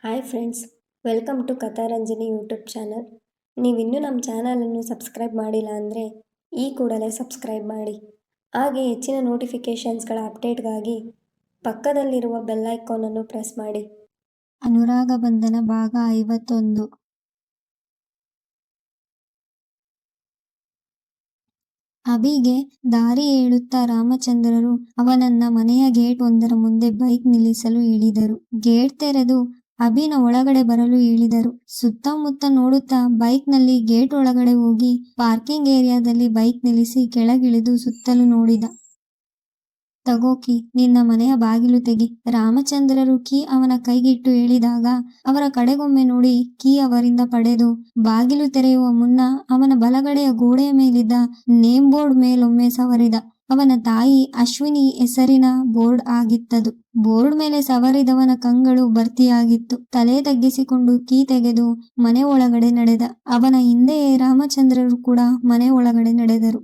Hi friends, welcome to Katharanjani YouTube channel. ನೀವಿನ್ನೂ ನಮ್ಮ ಚಾನಲನ್ನು ಸಬ್ಸ್ಕ್ರೈಬ್ ಮಾಡಿಲ್ಲ ಅಂದರೆ ಈ ಕೂಡಲೇ ಸಬ್ಸ್ಕ್ರೈಬ್ ಮಾಡಿ. ಹಾಗೆ ಹೆಚ್ಚಿನ ನೋಟಿಫಿಕೇಷನ್ಸ್ಗಳ ಅಪ್ಡೇಟ್ಗಾಗಿ ಪಕ್ಕದಲ್ಲಿರುವ ಬೆಲ್ ಐಕಾನನ್ನು ಪ್ರೆಸ್ ಮಾಡಿ. ಅನುರಾಗ ಬಂಧನ ಭಾಗ 51. ಅಭಿಗೆ ದಾರಿ ಹೇಳುತ್ತಾ ರಾಮಚಂದ್ರರು ಅವನನ್ನ ಮನೆಯ ಗೇಟ್ ಒಂದರ ಮುಂದೆ ಬೈಕ್ ನಿಲ್ಲಿಸಲು ಹೇಳಿದರು. ಗೇಟ್ ತೆರೆದು ಅಭಿನ ಒಳಗಡೆ ಬರಲು ಹೇಳಿದರು. ಸುತ್ತಮುತ್ತ ನೋಡುತ್ತಾ ಬೈಕ್ ನಲ್ಲಿ ಗೇಟ್ ಒಳಗಡೆ ಹೋಗಿ ಪಾರ್ಕಿಂಗ್ ಏರಿಯಾದಲ್ಲಿ ಬೈಕ್ ನಿಲ್ಲಿಸಿ ಕೆಳಗಿಳಿದು ಸುತ್ತಲೂ ನೋಡಿದ. ತಗೋ ಕೀ, ನಿನ್ನ ಮನೆಯ ಬಾಗಿಲು ತೆಗಿ. ರಾಮಚಂದ್ರರು ಕೀ ಅವನ ಕೈಗಿಟ್ಟು ಹೇಳಿದಾಗ ಅವರ ಕಡೆಗೊಮ್ಮೆ ನೋಡಿ ಕೀ ಅವರಿಂದ ಪಡೆದು ಬಾಗಿಲು ತೆರೆಯುವ ಮುನ್ನ ಅವನ ಬಲಗಡೆಯ ಗೋಡೆಯ ಮೇಲಿದ್ದ ನೇಮ್ ಬೋರ್ಡ್ ಮೇಲೊಮ್ಮೆ ಸವರಿದ. ಅವನ ತಾಯಿ ಅಶ್ವಿನಿ ಹೆಸರಿನ ಬೋರ್ಡ್ ಆಗಿತ್ತದು. ಬೋರ್ಡ್ ಮೇಲೆ ಸವರಿದವನ ಕಂಗಳು ಭರ್ತಿಯಾಗಿತ್ತು. ತಲೆ ತಗ್ಗಿಸಿಕೊಂಡು ಕೀ ತೆಗೆದು ಮನೆ ಒಳಗಡೆ ನಡೆದ. ಅವನ ಹಿಂದೆಯೇ ರಾಮಚಂದ್ರರು ಕೂಡ ಮನೆ ಒಳಗಡೆ ನಡೆದರು.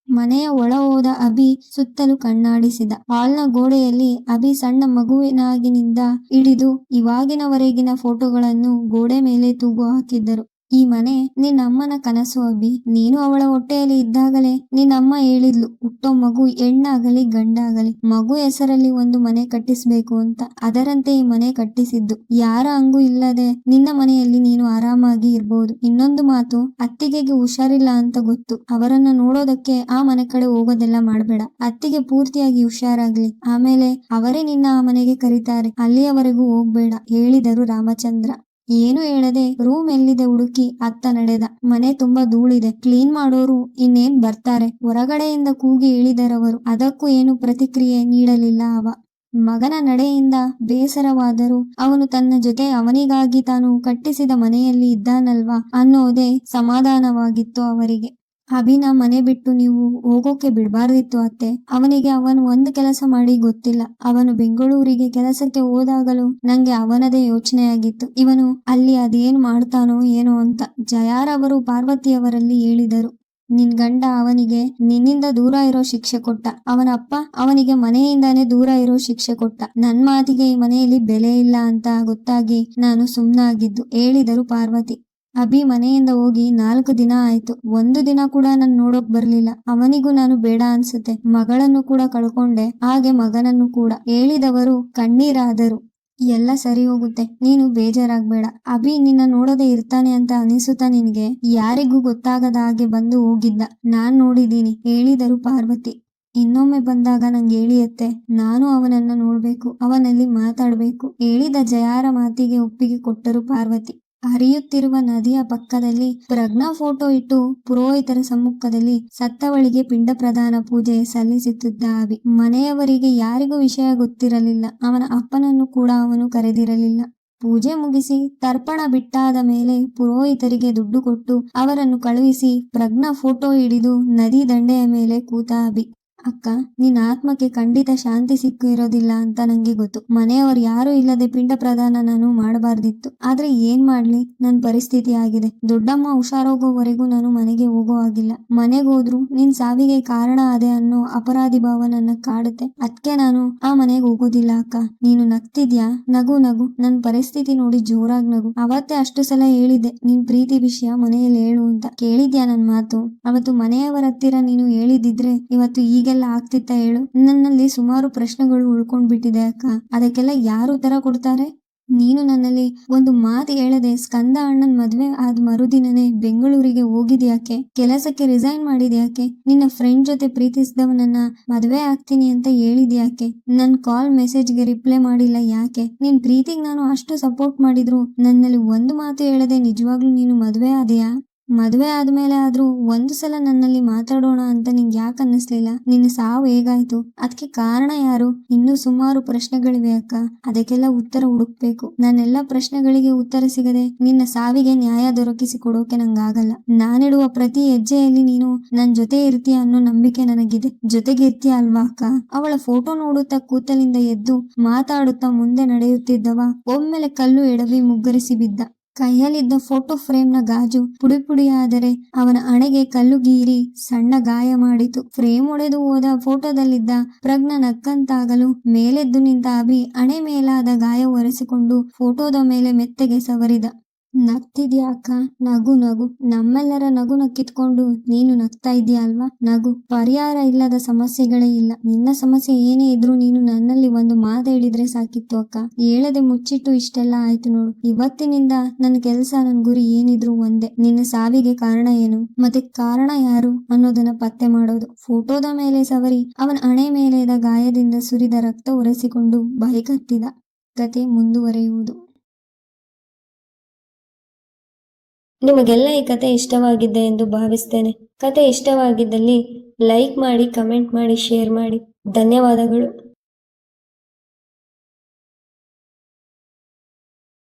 ಮನೆಯ ಒಳ ಹೋದ ಅಭಿ ಸುತ್ತಲೂ ಕಣ್ಣಾಡಿಸಿದ. ಹಾಲ್ನ ಗೋಡೆಯಲ್ಲಿ ಅಭಿ ಸಣ್ಣ ಮಗುವಿನಾಗಿನಿಂದ ಹಿಡಿದು ಇವಾಗಿನವರೆಗಿನ ಫೋಟೋಗಳನ್ನು ಗೋಡೆ ಮೇಲೆ ತೂಗು ಹಾಕಿದ್ದರು. ಈ ಮನೆ ನಿನ್ನಮ್ಮನ ಕನಸು ಅಭಿ. ನೀನು ಅವಳ ಹೊಟ್ಟೆಯಲ್ಲಿ ಇದ್ದಾಗಲೇ ನಿನ್ನಮ್ಮ ಹೇಳಿದ್ಲು, ಹುಟ್ಟೋ ಮಗು ಹೆಣ್ಣಾಗಲಿ ಗಂಡಾಗಲಿ ಮಗು ಹೆಸರಲ್ಲಿ ಒಂದು ಮನೆ ಕಟ್ಟಿಸ್ಬೇಕು ಅಂತ. ಅದರಂತೆ ಈ ಮನೆ ಕಟ್ಟಿಸಿದ್ದು. ಯಾರ ಹಂಗು ಇಲ್ಲದೆ ನಿನ್ನ ಮನೆಯಲ್ಲಿ ನೀನು ಆರಾಮಾಗಿ ಇರ್ಬೋದು. ಇನ್ನೊಂದು ಮಾತು, ಅತ್ತಿಗೆಗೆ ಹುಷಾರಿಲ್ಲ ಅಂತ ಗೊತ್ತು. ಅವರನ್ನ ನೋಡೋದಕ್ಕೆ ಆ ಮನೆ ಕಡೆ ಹೋಗೋದೆಲ್ಲ ಮಾಡಬೇಡ. ಅತ್ತಿಗೆ ಪೂರ್ತಿಯಾಗಿ ಹುಷಾರಾಗ್ಲಿ, ಆಮೇಲೆ ಅವರೇ ನಿನ್ನ ಆ ಮನೆಗೆ ಕರೀತಾರೆ. ಅಲ್ಲಿಯವರೆಗೂ ಹೋಗ್ಬೇಡ ಹೇಳಿದರು ರಾಮಚಂದ್ರ. ಏನು ಹೇಳದೆ ರೂಮ್ ಎಲ್ಲಿದೆ ಹುಡುಕಿ ಅತ್ತ ನಡೆದ. ಮನೆ ತುಂಬಾ ಧೂಳಿದೆ, ಕ್ಲೀನ್ ಮಾಡೋರು ಇನ್ನೇನ್ ಬರ್ತಾರೆ. ಹೊರಗಡೆಯಿಂದ ಕೂಗಿ ಹೇಳಿದರವರು. ಅದಕ್ಕೂ ಏನು ಪ್ರತಿಕ್ರಿಯೆ ನೀಡಲಿಲ್ಲ ಅವ. ಮಗನ ನಡೆಯಿಂದ ಬೇಸರವಾದರೂ ಅವನು ತನ್ನ ಜೊತೆ ಅವನಿಗಾಗಿ ತಾನು ಕಟ್ಟಿಸಿದ ಮನೆಯಲ್ಲಿ ಇದ್ದಾನಲ್ವಾ ಅನ್ನೋದೇ ಸಮಾಧಾನವಾಗಿತ್ತು ಅವರಿಗೆ. ಅಭಿನ ಮನೆ ಬಿಟ್ಟು ನೀವು ಹೋಗೋಕೆ ಬಿಡಬಾರ್ದಿತ್ತು ಅತ್ತೆ. ಅವನಿಗೆ ಅವನು ಒಂದು ಕೆಲಸ ಮಾಡಿ ಗೊತ್ತಿಲ್ಲ. ಅವನು ಬೆಂಗಳೂರಿಗೆ ಕೆಲಸಕ್ಕೆ ಹೋದಾಗಲೂ ನಂಗೆ ಅವನದೇ ಯೋಚನೆಯಾಗಿತ್ತು. ಇವನು ಅಲ್ಲಿ ಅದೇನ್ ಮಾಡ್ತಾನೋ ಏನೋ ಅಂತ ಜಯಾರವರು ಪಾರ್ವತಿಯವರಲ್ಲಿ ಹೇಳಿದರು. ನಿನ್ ಗಂಡ ಅವನಿಗೆ ನಿನ್ನಿಂದ ದೂರ ಇರೋ ಶಿಕ್ಷೆ ಕೊಟ್ಟ. ಅವನ ಅಪ್ಪ ಅವನಿಗೆ ಮನೆಯಿಂದಾನೇ ದೂರ ಇರೋ ಶಿಕ್ಷೆ ಕೊಟ್ಟ. ನನ್ ಮಾತಿಗೆ ಈ ಮನೆಯಲ್ಲಿ ಬೆಲೆ ಇಲ್ಲ ಅಂತ ಗೊತ್ತಾಗಿ ನಾನು ಸುಮ್ನಾಗಿದ್ದು ಹೇಳಿದರು ಪಾರ್ವತಿ. ಅಭಿ ಮನೆಯಿಂದ ಹೋಗಿ 4 ದಿನ ಆಯ್ತು. ಒಂದು ದಿನ ಕೂಡ ನನ್ ನೋಡೋಕ್ ಬರ್ಲಿಲ್ಲ. ಅವನಿಗೂ ನಾನು ಬೇಡ ಅನ್ಸುತ್ತೆ. ಮಗಳನ್ನು ಕೂಡ ಕಳ್ಕೊಂಡೆ, ಹಾಗೆ ಮಗನನ್ನು ಕೂಡ ಹೇಳಿದವರು ಕಣ್ಣೀರಾದರು. ಎಲ್ಲ ಸರಿ ಹೋಗುತ್ತೆ, ನೀನು ಬೇಜಾರಾಗ್ಬೇಡ. ಅಭಿ ನಿನ್ನ ನೋಡದೆ ಇರ್ತಾನೆ ಅಂತ ಅನಿಸುತ್ತಾ ನಿನ್ಗೆ? ಯಾರಿಗೂ ಗೊತ್ತಾಗದ ಹಾಗೆ ಬಂದು ಹೋಗಿದ್ದ, ನಾನ್ ನೋಡಿದೀನಿ ಹೇಳಿದರು ಪಾರ್ವತಿ. ಇನ್ನೊಮ್ಮೆ ಬಂದಾಗ ನಂಗೆ ಹೇಳಿಯತ್ತೆ, ನಾನು ಅವನನ್ನ ನೋಡ್ಬೇಕು, ಅವನಲ್ಲಿ ಮಾತಾಡ್ಬೇಕು ಹೇಳಿದ ಜಯಾರ ಮಾತಿಗೆ ಒಪ್ಪಿಗೆ ಕೊಟ್ಟರು ಪಾರ್ವತಿ. ಹರಿಯುತ್ತಿರುವ ನದಿಯ ಪಕ್ಕದಲ್ಲಿ ಪ್ರಜ್ಞಾ ಫೋಟೋ ಇಟ್ಟು ಪುರೋಹಿತರ ಸಮ್ಮುಖದಲ್ಲಿ ಸತ್ತವಳಿಗೆ ಪಿಂಡ ಪ್ರದಾನ ಪೂಜೆ ಸಲ್ಲಿಸುತ್ತಿದ್ದ ಅಭಿ. ಮನೆಯವರಿಗೆ ಯಾರಿಗೂ ವಿಷಯ ಗೊತ್ತಿರಲಿಲ್ಲ. ಅವನ ಅಪ್ಪನನ್ನು ಕೂಡ ಅವನು ಕರೆದಿರಲಿಲ್ಲ. ಪೂಜೆ ಮುಗಿಸಿ ತರ್ಪಣ ಬಿಟ್ಟಾದ ಮೇಲೆ ಪುರೋಹಿತರಿಗೆ ದುಡ್ಡು ಕೊಟ್ಟು ಅವರನ್ನು ಕಳುಹಿಸಿ ಪ್ರಜ್ಞಾ ಫೋಟೋ ಹಿಡಿದು ನದಿ ದಂಡೆಯ ಮೇಲೆ ಕೂತ ಅಭಿ. ಅಕ್ಕ, ನಿನ್ನ ಆತ್ಮಕ್ಕೆ ಖಂಡಿತ ಶಾಂತಿ ಸಿಕ್ಕು ಇರೋದಿಲ್ಲ ಅಂತ ನಂಗೆ ಗೊತ್ತು. ಮನೆಯವರು ಯಾರು ಇಲ್ಲದೆ ಪಿಂಡ ಪ್ರದಾನ ನಾನು ಮಾಡಬಾರ್ದಿತ್ತು. ಆದ್ರೆ ಏನ್ ಮಾಡ್ಲಿ, ನನ್ ಪರಿಸ್ಥಿತಿ ಆಗಿದೆ. ದೊಡ್ಡಮ್ಮ ಹುಷಾರೋಗೋವರೆಗೂ ನಾನು ಮನೆಗೆ ಹೋಗೋ ಆಗಿಲ್ಲ. ಮನೆಗೋದ್ರು ನಿನ್ ಸಾವಿಗೆ ಕಾರಣ ಅದೇ ಅನ್ನೋ ಅಪರಾಧಿ ಭಾವ ನನ್ನ ಕಾಡುತ್ತೆ. ಅದ್ಕೆ ನಾನು ಆ ಮನೆಗೆ ಹೋಗೋದಿಲ್ಲ ಅಕ್ಕ. ನೀನು ನಗ್ತಿದ್ಯಾ? ನಗು ನಗು, ನನ್ ಪರಿಸ್ಥಿತಿ ನೋಡಿ ಜೋರಾಗಿ ನಗು. ಅವತ್ತೇ ಅಷ್ಟು ಸಲ ಹೇಳಿದ್ದೆ ನಿನ್ ಪ್ರೀತಿ ವಿಷಯ ಮನೆಯಲ್ಲಿ ಹೇಳು ಅಂತ. ಕೇಳಿದ್ಯಾ ನನ್ ಮಾತು? ಅವತ್ತು ಮನೆಯವರ ಹತ್ತಿರ ನೀನು ಹೇಳಿದಿದ್ರೆ ಇವತ್ತು ಈಗೆಲ್ಲ ಆಗ್ತಿತ್ತ ಹೇಳು? ನನ್ನಲ್ಲಿ ಸುಮಾರು ಪ್ರಶ್ನೆಗಳು ಉಳ್ಕೊಂಡ್ಬಿಟ್ಟಿದೆ ಅಕ್ಕ. ಅದಕ್ಕೆಲ್ಲ ಯಾರು ಉತ್ತರ ಕೊಡ್ತಾರೆ? ನೀನು ನನ್ನಲ್ಲಿ ಒಂದು ಮಾತು ಹೇಳದೆ ಸ್ಕಂದ ಅಣ್ಣನ್ ಮದ್ವೆ ಆದ ಮರುದಿನನೇ ಬೆಂಗಳೂರಿಗೆ ಹೋಗಿದ್ಯಾಕೆ? ಕೆಲಸಕ್ಕೆ ರಿಸೈನ್ ಮಾಡಿದ್ಯಾಕೆ? ನಿನ್ನ ಫ್ರೆಂಡ್ ಜೊತೆ ಪ್ರೀತಿಸಿದವನನ್ನ ಮದ್ವೆ ಆಗ್ತೀನಿ ಅಂತ ಹೇಳಿದ್ಯಾಕೆ? ನನ್ ಕಾಲ್ ಮೆಸೇಜ್ಗೆ ರಿಪ್ಲೈ ಮಾಡಿಲ್ಲ ಯಾಕೆ? ನಿನ್ ಪ್ರೀತಿಗೆ ನಾನು ಅಷ್ಟು ಸಪೋರ್ಟ್ ಮಾಡಿದ್ರು ನನ್ನಲ್ಲಿ ಒಂದು ಮಾತು ಹೇಳದೆ ನಿಜವಾಗ್ಲೂ ನೀನು ಮದ್ವೆ ಆದೆಯಾ? ಮದ್ವೆ ಆದ್ಮೇಲೆ ಆದ್ರೂ ಒಂದು ಸಲ ನನ್ನಲ್ಲಿ ಮಾತಾಡೋಣ ಅಂತ ನಿಂಗೆ ಯಾಕೆ ಅನ್ನಿಸ್ಲಿಲ್ಲ? ನಿನ್ನ ಸಾವು ಹೇಗಾಯ್ತು? ಅದಕ್ಕೆ ಕಾರಣ ಯಾರು? ಇನ್ನೂ ಸುಮಾರು ಪ್ರಶ್ನೆಗಳಿವೆ ಅಕ್ಕ. ಅದಕ್ಕೆಲ್ಲ ಉತ್ತರ ಹುಡುಕ್ಬೇಕು. ನನ್ನೆಲ್ಲ ಪ್ರಶ್ನೆಗಳಿಗೆ ಉತ್ತರ ಸಿಗದೆ ನಿನ್ನ ಸಾವಿಗೆ ನ್ಯಾಯ ದೊರಕಿಸಿ ಕೊಡೋಕೆ ನಂಗಾಗಲ್ಲ. ನಾನಿಡುವ ಪ್ರತಿ ಹೆಜ್ಜೆಯಲ್ಲಿ ನೀನು ನನ್ ಜೊತೆ ಇರ್ತೀಯ ಅನ್ನೋ ನಂಬಿಕೆ ನನಗಿದೆ. ಜೊತೆಗಿರ್ತೀಯ ಅಲ್ವಾ ಅಕ್ಕ? ಅವಳ ಫೋಟೋ ನೋಡುತ್ತಾ ಕೂತಲಿಂದ ಎದ್ದು ಮಾತಾಡುತ್ತಾ ಮುಂದೆ ನಡೆಯುತ್ತಿದ್ದವ ಒಮ್ಮೆಲೆ ಕಲ್ಲು ಎಡವಿ ಮುಗ್ಗರಿಸಿ ಬಿದ್ದ. ಕೈಯಲ್ಲಿದ್ದ ಫೋಟೋ ಫ್ರೇಮ್ನ ಗಾಜು ಪುಡಿಪುಡಿಯಾದರೆ ಅವನ ಹಣೆಗೆ ಕಲ್ಲು ಗೀರಿ ಸಣ್ಣ ಗಾಯ ಮಾಡಿತು. ಫ್ರೇಮ್ ಒಡೆದು ಹೋದ ಫೋಟೋದಲ್ಲಿದ್ದ ಪ್ರಜ್ಞಾ ನಕ್ಕಂತಾಗಲು ಮೇಲೆದ್ದು ನಿಂತ ಅಭಿ ಹಣೆ ಮೇಲಾದ ಗಾಯ ಒರೆಸಿಕೊಂಡು ಫೋಟೋದ ಮೇಲೆ ಮೆತ್ತಗೆ ಸವರಿದ. ನಗ್ತಿದ್ಯಾ ಅಕ್ಕ? ನಗು ನಗು. ನಮ್ಮೆಲ್ಲರ ನಗುನ ಕಿತ್ಕೊಂಡು ನೀನು ನಗ್ತಾ ಇದೀಯ ಅಲ್ವಾ? ನಗು. ಪರಿಹಾರ ಇಲ್ಲದ ಸಮಸ್ಯೆಗಳೇ ಇಲ್ಲ. ನಿನ್ನ ಸಮಸ್ಯೆ ಏನೇ ಇದ್ರೂ ನೀನು ನನ್ನಲ್ಲಿ ಒಂದು ಮಾತು ಹೇಳಿದ್ರೆ ಸಾಕಿತ್ತು ಅಕ್ಕ. ಹೇಳದೆ ಮುಚ್ಚಿಟ್ಟು ಇಷ್ಟೆಲ್ಲ ಆಯ್ತು ನೋಡು. ಇವತ್ತಿನಿಂದ ನನ್ನ ಕೆಲಸ, ನನ್ನ ಗುರಿ ಏನಿದ್ರು ಒಂದೇ. ನಿನ್ನ ಸಾವಿಗೆ ಕಾರಣ ಏನು, ಮತ್ತೆ ಕಾರಣ ಯಾರು ಅನ್ನೋದನ್ನ ಪತ್ತೆ ಮಾಡೋದು. ಫೋಟೋದ ಮೇಲೆ ಸವರಿ ಅವನ ಹಣೆ ಮೇಲೆದ ಗಾಯದಿಂದ ಸುರಿದ ರಕ್ತ ಒರೆಸಿಕೊಂಡು ಬೈಕ್ ಹತ್ತಿದ. ಕತೆ ಮುಂದುವರೆಯುವುದು. ನಿಮಗೆಲ್ಲ ಈ ಕತೆ ಇಷ್ಟವಾಗಿದ್ದೆ ಎಂದು ಭಾವಿಸ್ತೇನೆ. ಕತೆ ಇಷ್ಟವಾಗಿದ್ದಲ್ಲಿ ಲೈಕ್ ಮಾಡಿ, ಕಮೆಂಟ್ ಮಾಡಿ, ಶೇರ್ ಮಾಡಿ. ಧನ್ಯವಾದಗಳು.